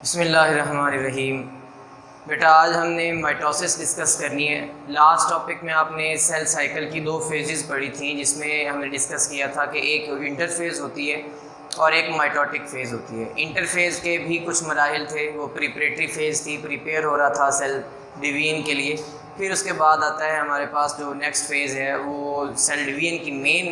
बिस्मिल्लाहिर्रहमानिर्रहीम। बेटा आज हमने माइटोसिस डिस्कस करनी है। लास्ट टॉपिक में आपने सेल साइकिल की दो फेजेस पढ़ी थी, जिसमें हमने डिस्कस किया था कि एक इंटरफेज़ होती है और एक माइटोटिक फ़ेज़ होती है। इंटरफेज़ के भी कुछ मराहिल थे, वो प्रिपरेटरी फ़ेज़ थी, प्रिपेयर हो रहा था सेल डिवीजन के लिए। फिर उसके बाद आता है हमारे पास जो नेक्स्ट फ़ेज़ है, वो सेल डिवीजन की मेन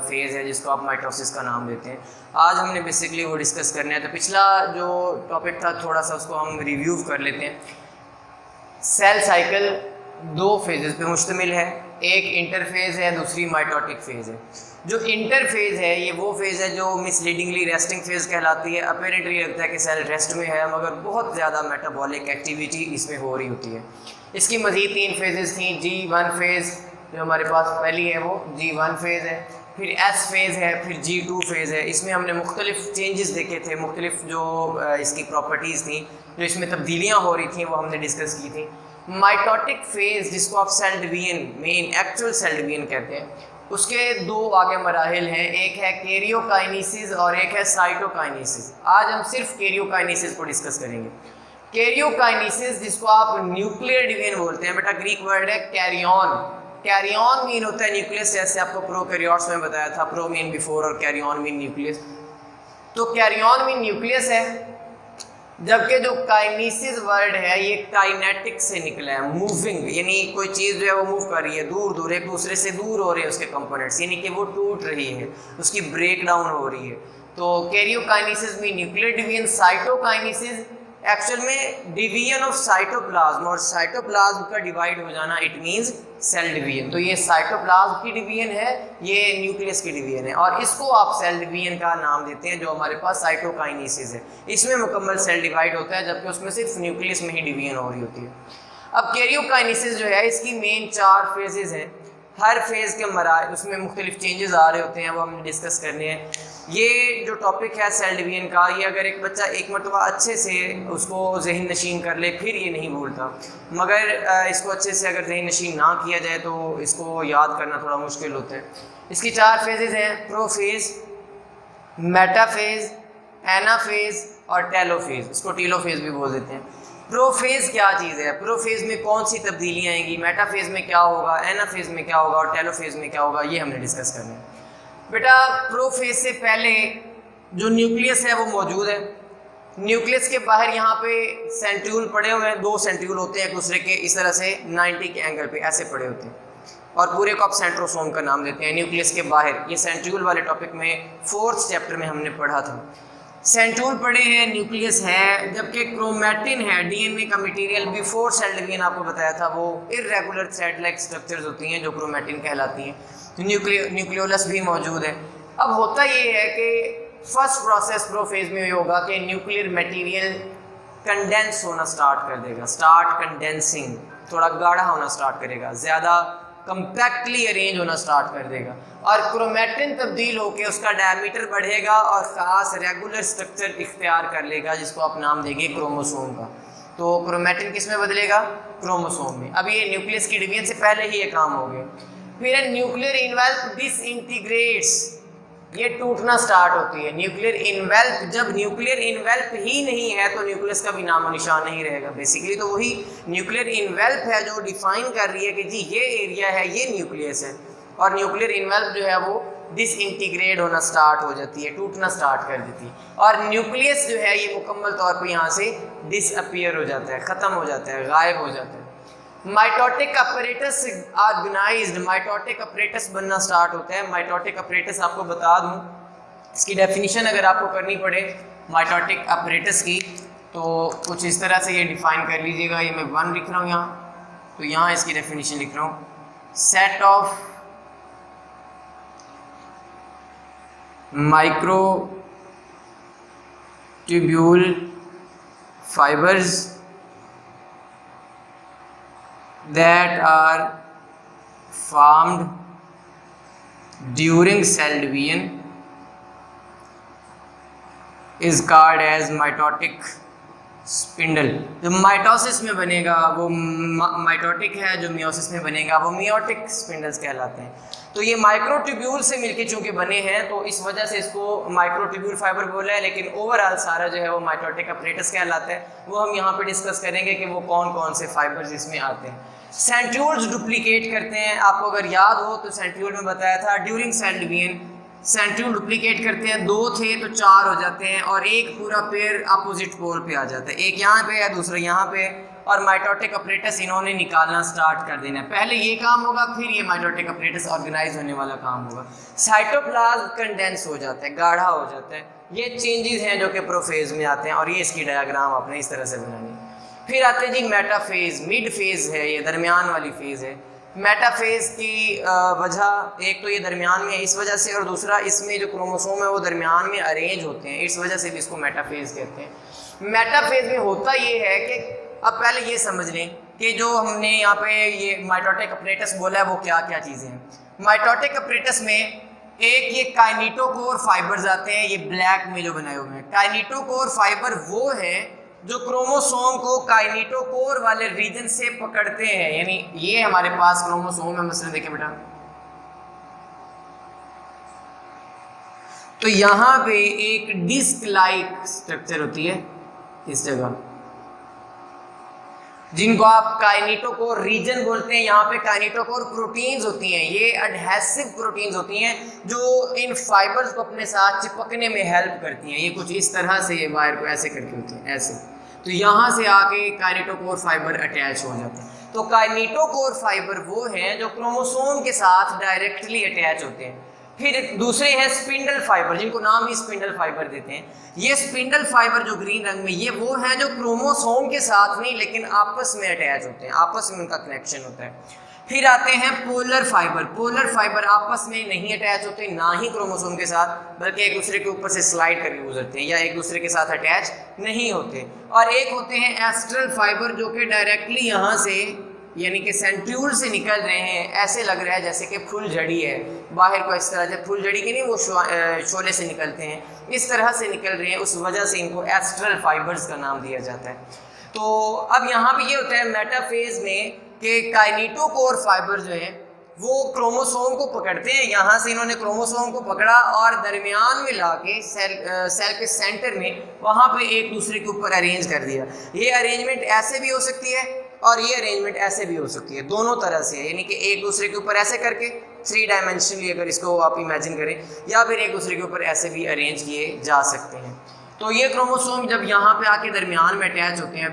फ़ेज़ है, जिसको आप माइटोसिस का नाम देते हैं। आज हमने बेसिकली वो डिस्कस करना है। तो पिछला जो टॉपिक था थोड़ा सा उसको हम रिव्यू कर लेते हैं। सेल साइकिल दो फेजेस पे मुश्तमिल है, एक इंटरफेज़ है, दूसरी माइटोटिक फ़ेज़ है। जो इंटरफेज़ है ये वो फेज़ है जो मिसलीडिंगली रेस्टिंग फेज़ कहलाती है। अपेरेंटली लगता है कि सेल रेस्ट में है, मगर बहुत ज़्यादा मेटाबॉलिक एक्टिविटी इसमें हो रही होती है। इसकी मज़ीद तीन फेजेस थी। G1 फेज़ जो हमारे पास पहली है वो G1 फेज़ है, फिर S फेज़ है, फिर G2 फेज़ है। इसमें हमने मुख्तलिफ चेंजेस देखे थे, मुख्तलिफ जो इसकी प्रॉपर्टीज़ थी, जो इसमें तब्दीलियाँ हो रही थी, वो हमने डिस्कस की थी। माइटोटिक फेज़ जिसको आप cell division, main actual cell division कहते हैं, उसके दो आगे मराहिल हैं। एक है कैरियोकाइनेसिस और एक है साइटोकाइनेसिस। आज हम सिर्फ कैरियोकाइनेसिस को डिस्कस करेंगे। कैरियोकाइनेसिस जिसको आप न्यूक्लियर डिवीजन बोलते हैं, बेटा ग्रीक वर्ड है कैरियन। कैरियन मीन होता है न्यूक्लियस, जैसे आपको प्रोकैरियोट्स में बताया था, प्रो मीन बिफोर और कैरियन मीन न्यूक्लियस। तो कैरियन मीन न्यूक्लियस है, जबकि जो काइनेसिस वर्ड है ये काइनेटिक से निकला है, मूविंग, यानी कोई चीज़ जो है वो मूव कर रही है, दूर दूर एक दूसरे से दूर हो रहे हैं उसके कंपोनेंट्स, यानी कि वो टूट रही है, उसकी ब्रेक डाउन हो रही है। तो कैरियोकाइनेसिस में न्यूक्लियर डिवीजन। साइटोकाइनेसिस एक्चुअल में डिवीजन ऑफ साइटोप्लाज्म, और साइटोप्लाज्म का डिवाइड हो जाना इट मींस सेल डिवीजन। तो ये साइटोप्लाज्म की डिवीजन है, ये न्यूक्लियस की डिवीजन है, और इसको आप सेल डिवीजन का नाम देते हैं, जो हमारे पास साइटोकाइनेसिस है। इसमें मुकम्मल सेल डिवाइड होता है, जबकि उसमें सिर्फ न्यूक्लियस में ही डिवीजन हो रही होती है। अब कैरियोकाइनेसिस जो है इसकी मेन 4 फेजेस हैं। हर फेज़ के मराहल उसमें मुख्तलिफ चेंजेस आ रहे होते हैं, वो हमने डिस्कस करने हैं। ये जो टॉपिक है सेल डिवीजन का, ये अगर एक बच्चा एक मरतबा अच्छे से उसको जहन नशीन कर ले फिर ये नहीं भूलता, मगर इसको अच्छे से अगर जहन नशीन ना किया जाए तो इसको याद करना थोड़ा मुश्किल होता है। इसकी 4 फेजेस हैं, प्रोफेज़, मेटाफेज़, एनाफेज़ और टेलोफेज़। इसको टेलोफेज़ भी बोल देते हैं। प्रोफेज़ क्या चीज़ है, प्रोफेज़ में कौन सी तब्दीलियाँ आएंगी, मेटाफेज़ में क्या होगा, एनाफेज़ में क्या होगा और टेलोफेज़ में क्या होगा, ये हमने डिस्कस करना है। बेटा प्रोफेज़ से पहले जो न्यूक्लियस है वो मौजूद है। न्यूक्लियस के बाहर यहाँ पे सेंट्रियूल पड़े हुए हैं, 2 सेंट्रियूल होते हैं एक दूसरे के इस तरह से 90 के एंगल पे ऐसे पड़े होते हैं, और पूरे को आप सेंट्रोसोम का नाम देते हैं। न्यूक्लियस के बाहर ये सेंट्रियूल वाले टॉपिक में 4th चैप्टर में हमने पढ़ा था। सेंट्रियूल पड़े हैं, न्यूक्लियस है, जबकि क्रोमैटिन है, डीएनए का मटेरियल। बिफोर सेल डिवीजन आपको बताया था वो इर्रेगुलर थ्रेड लाइक स्ट्रक्चर्स होती हैं जो क्रोमैटिन कहलाती हैं। न्यूक्लियोलस भी मौजूद है। अब होता ये है कि फर्स्ट प्रोसेस प्रोफेज में ये होगा कि न्यूक्लियर मटेरियल कंडेंस होना स्टार्ट कर देगा, स्टार्ट कंडेंसिंग, थोड़ा गाढ़ा होना स्टार्ट करेगा, ज़्यादा कंपैक्टली अरेंज होना स्टार्ट कर देगा, और क्रोमैटिन तब्दील होकर उसका डायमीटर बढ़ेगा और ख़ास रेगुलर स्ट्रक्चर इख्तियार कर लेगा, जिसको आप नाम देंगे क्रोमोसोम का। तो क्रोमैटिन किस में बदलेगा, क्रोमोसोम में। अब ये न्यूक्लियस की डिवीजन से पहले ही ये काम हो गया। फिर न्यूक्लियर इनवेल्प डिसइंटीग्रेट्स, ये टूटना स्टार्ट होती है। न्यूक्लियर इनवेल्प, जब न्यूक्लियर इनवेल्प ही नहीं है तो न्यूक्लियस का भी नामो निशान नहीं रहेगा। बेसिकली तो वही न्यूक्लियर इनवेल्प है जो डिफाइन कर रही है कि जी ये एरिया है, ये न्यूक्लियस है, और न्यूक्लियर इनवेल्प जो है वो डिसइंटीग्रेट होना स्टार्ट हो जाती है, टूटना स्टार्ट कर देती है, और न्यूक्लियस जो है ये मुकम्मल तौर पर यहाँ से डिसअपियर हो जाता है, ख़त्म हो जाता है, गायब हो जाता है। Mitotic apparatus organised, mitotic apparatus बनना स्टार्ट होता है। माइटोटिक अपरेटस आपको बता दूं, इसकी डेफिनेशन अगर आपको करनी पड़े माइटोटिक अपरेटस की, तो कुछ इस तरह से ये डिफाइन कर लीजिएगा। ये मैं 1 लिख रहा हूँ यहाँ, तो यहाँ इसकी डेफिनेशन लिख रहा हूँ, set of micro tubule fibres that are formed during cell division is called as mitotic spindle. जो माइटोसिस में बनेगा वो माइटोटिक है, जो मियोसिस में बनेगा वो मियोटिक स्पिंडल्स कहलाते हैं। तो ये माइक्रोट्यूब्यूल से मिलके चूंकि बने हैं तो इस वजह से इसको माइक्रोट्यूब्यूल फाइबर बोला है, लेकिन ओवरऑल सारा जो है वो माइटोटिक अपरेटस कहलाता है। वो हम यहाँ पे डिस्कस करेंगे कि वो कौन कौन से फाइबर्स इसमें आते हैं। सेंट्रियोल्स डुप्लीकेट करते हैं, आपको अगर याद हो तो सेंट्रियोल में बताया था during cell division centriole duplicate करते हैं, 2 थे तो 4 हो जाते हैं और एक पूरा पेयर अपोजिट पोल पे आ जाता है, एक यहाँ पे है दूसरा यहाँ पे, और माइटोटिक अपरेटस इन्होंने निकालना स्टार्ट कर देना है। पहले ये काम होगा, फिर ये माइटोटिक अपरेटस ऑर्गेनाइज होने वाला काम होगा। साइटोप्लाज्म कंडेंस हो जाता है, गाढ़ा हो जाता है। ये चेंजेस हैं जो कि प्रोफेज में आते हैं और ये इसकी डायग्राम आपने इस तरह से बनानी। फिर आते हैं जी मेटाफेज, मिड फेज है, ये दरमियान वाली फेज है। मेटाफेज की वजह एक तो ये दरमियान में है इस वजह से, और दूसरा इसमें जो क्रोमोसोम है वो दरमियान में अरेंज होते हैं, इस वजह से भी इसको मेटाफेज कहते हैं। मेटाफेज में होता ये है कि अब पहले ये समझ लें कि जो हमने यहाँ पे ये माइटोटिक अपरेटस बोला है वो क्या क्या चीज़ें हैं। माइटोटिक अपरेटस में एक ये काइनेटोकोर फाइबर्स आते हैं, ये ब्लैक में जो बनाए हुए हैं। काइनेटोकोर फाइबर वो है जो क्रोमोसोम को काइनेटोकोर वाले रीजन से पकड़ते हैं, यानी ये हमारे पास क्रोमोसोम है, मसलन देखें बेटा, तो यहाँ पे एक डिस्क लाइक स्ट्रक्चर होती है इस जगह, जिनको आप काइनेटोकोर रीजन बोलते हैं। यहाँ पे काइनेटोकोर प्रोटीन्स होती हैं, ये एडहेसिव प्रोटीन्स होती हैं जो इन फाइबर्स को अपने साथ चिपकने में हेल्प करती हैं। ये कुछ इस तरह से ये वायर को ऐसे करके होती हैं, ऐसे, तो यहाँ से आके काइनेटोकोर फाइबर अटैच हो जाते हैं। तो काइनेटोकोर फाइबर वो हैं जो क्रोमोसोम के साथ डायरेक्टली अटैच होते हैं। फिर दूसरे हैं स्पिंडल फाइबर, जिनको नाम ही स्पिंडल फाइबर देते हैं। ये स्पिंडल फाइबर जो ग्रीन रंग में, ये वो हैं जो क्रोमोसोम के साथ नहीं लेकिन आपस में अटैच होते हैं, आपस में उनका कनेक्शन होता है। फिर आते हैं पोलर फाइबर। पोलर फाइबर आपस में नहीं अटैच होते, ना ही क्रोमोसोम के साथ, बल्कि एक दूसरे के ऊपर से स्लाइड करके गुजरते हैं या एक दूसरे के साथ अटैच नहीं होते। और एक होते हैं एस्ट्रल फाइबर जो कि डायरेक्टली यहाँ से यानी कि सेंट्रियोल से निकल रहे हैं। ऐसे लग रहा है जैसे कि फुलझड़ी है, बाहर को इस तरह से फुलझड़ी के नहीं वो शोले से निकलते हैं, इस तरह से निकल रहे हैं, उस वजह से इनको एस्ट्रल फाइबर्स का नाम दिया जाता है। तो अब यहाँ पे ये होता है मेटाफेज में कि काइनेटोकोर फाइबर जो है वो क्रोमोसोम को पकड़ते हैं, यहाँ से इन्होंने क्रोमोसोम को पकड़ा और दरमियान में लाके सेल के सेंटर में वहाँ पे एक दूसरे के ऊपर अरेंज कर दिया। ये अरेंजमेंट ऐसे भी हो सकती है और ये अरेंजमेंट ऐसे भी हो सकती है, दोनों तरह से, यानी कि एक दूसरे के ऊपर ऐसे करके 3 डायमेंशनली अगर इसको आप इमेजिन करें, या फिर एक दूसरे के ऊपर ऐसे भी अरेंज किए जा सकते हैं। तो ये क्रोमोसोम जब यहाँ पे आके दरमियान में अटैच होते हैं,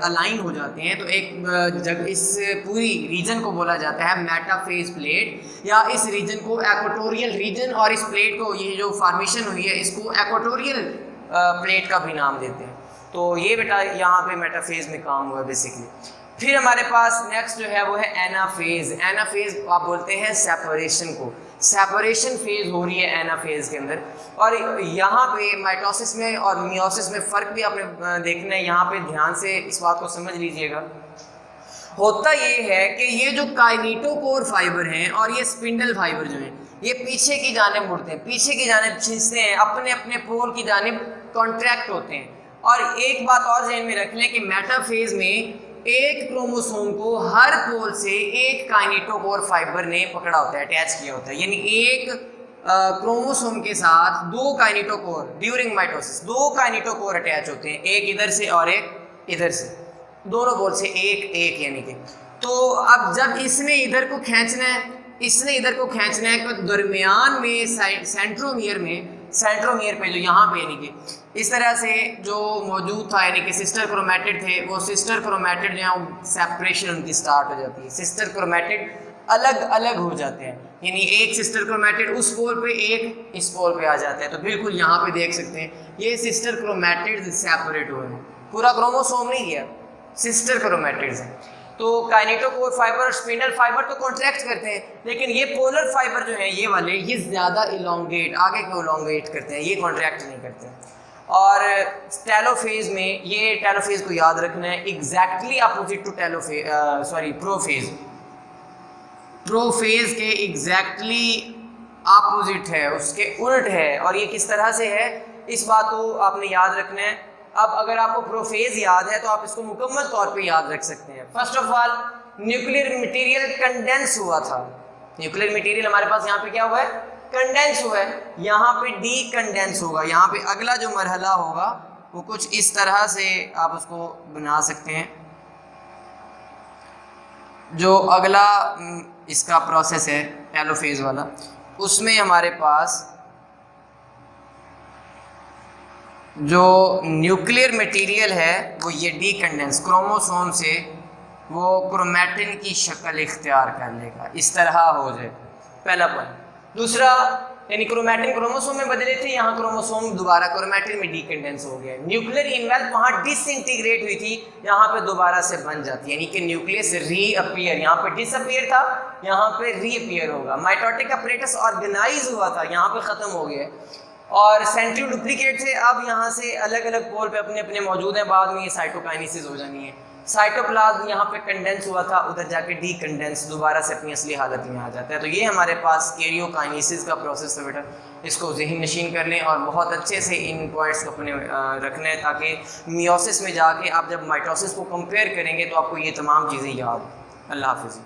अलाइन हो जाते हैं, तो एक जब इस पूरी रीजन को बोला जाता है मेटाफेज प्लेट, या इस रीजन को एक्वाटोरियल रीजन, और इस प्लेट को, ये जो फॉर्मेशन हुई है, इसको एक्वाटोरियल प्लेट का भी नाम देते हैं। तो ये बेटा यहाँ पे मेटाफेज में काम हुआ बेसिकली। फिर हमारे पास नेक्स्ट जो है वो है एनाफेज। एनाफेज आप बोलते हैं सेपरेशन को, सेपरेशन फेज हो रही है एनाफेज के अंदर। और यहाँ पे माइटोसिस में और मियोसिस में फ़र्क भी आपने देखना है, यहाँ पे ध्यान से इस बात को समझ लीजिएगा। होता ये है कि ये जो काइनेटोकोर फाइबर हैं और ये स्पिंडल फाइबर जो हैं, ये पीछे की जानिब मुड़ते हैं, पीछे की जानिब खींचते हैं, अपने अपने पोल की जानिब कॉन्ट्रैक्ट होते हैं। और एक बात और ध्यान में रख लें कि मेटाफेज में एक क्रोमोसोम को हर पोल से एक काइनेटोकोर फाइबर ने पकड़ा होता है, अटैच किया होता है, यानी एक क्रोमोसोम के साथ 2 kinetochore during mitosis 2 kinetochore attach होते हैं, एक इधर से और एक इधर से, दोनों पोल से एक एक, यानी कि। तो अब जब इसने इधर को खींचना है, इसने इधर को खींचना है, तो दरमियान में सेंट्रोमियर पे जो यहाँ पे, यानी कि इस तरह से जो मौजूद था, यानी कि सिस्टर क्रोमैटिड थे, वो सिस्टर क्रोमैटिड जो है सेपरेशन उनकी स्टार्ट हो जाती है, सिस्टर क्रोमैटिड अलग अलग हो जाते हैं, यानी एक सिस्टर क्रोमैटिड उस पोल पे, एक इस पोल पे आ जाता है। तो बिल्कुल यहाँ पे देख सकते हैं ये सिस्टर क्रोमैटिड सेपरेट हुए हैं, पूरा क्रोमोसोम नहीं गया, सिस्टर क्रोमैटिड्स हैं। तो काइनेटोकोर फाइबर और स्पिंडल फाइबर तो कॉन्ट्रैक्ट करते हैं, लेकिन ये पोलर फाइबर जो हैं ये वाले, ये ज़्यादा इलोंगेट, आगे को इलोंगेट करते हैं, ये कॉन्ट्रैक्ट नहीं करते। और टेलोफेज में, ये टेलोफेज को याद रखना है, exactly opposite to prophase, prophase के एग्जैक्टली अपोजिट है, उसके उल्ट है। और ये किस तरह से है, इस बात को आपने याद रखना है। अब अगर आपको प्रोफेज याद है तो आप इसको मुकम्मल तौर पे याद रख सकते हैं। First of all nuclear material condense हुआ था, न्यूक्लियर मटेरियल हमारे पास यहाँ पे क्या हुआ है, कंडेंस हुआ है, यहाँ पे डी कंडेंस होगा। यहाँ पे अगला जो मरहला होगा वो कुछ इस तरह से आप उसको बना सकते हैं। जो अगला इसका प्रोसेस है टेलोफेज वाला, उसमें हमारे पास जो न्यूक्लियर मटेरियल है वो ये डी कंडेंस क्रोमोसोम से वो क्रोमैटिन की शक्ल इख्तियार कर लेगा, इस तरह हो जाए, पहला पॉइंट। दूसरा, यानी क्रोमैटिन क्रोमोसोम में बदले थे, यहाँ क्रोमोसोम दोबारा क्रोमैटिन में डीकंडेंस हो गया। न्यूक्लियर इनवेल्व वहाँ डिसइंटीग्रेट हुई थी, यहाँ पे दोबारा से बन जाती है, यानी कि न्यूक्लियस रीअपियर, यहाँ पे डिसअपियर था, यहाँ पे रीअपियर होगा। माइटोटिक अपरेटस ऑर्गेनाइज हुआ था, यहाँ पे ख़त्म हो गया। और सेंट्रियो डुप्लीकेट थे, अब यहाँ से अलग अलग पोल पे अपने अपने मौजूद हैं, बाद में ये साइटोकाइनेसिस हो जानी है। साइटोप्लाज्म यहाँ पे कंडेंस हुआ था, उधर जाके डी कंडेंस दोबारा से अपनी असली हालत में आ जाता है। तो ये हमारे पास कैरियोकाइनेसिस का प्रोसेस है बेटा, इसको ज़हन नशीन कर लें और बहुत अच्छे से इन पॉइंट्स को अपने रखना है, ताकि मियोसिस में जाके आप जब माइटोसिस को कंपेयर करेंगे तो आपको ये तमाम चीज़ें याद। अल्लाह हाफिज़।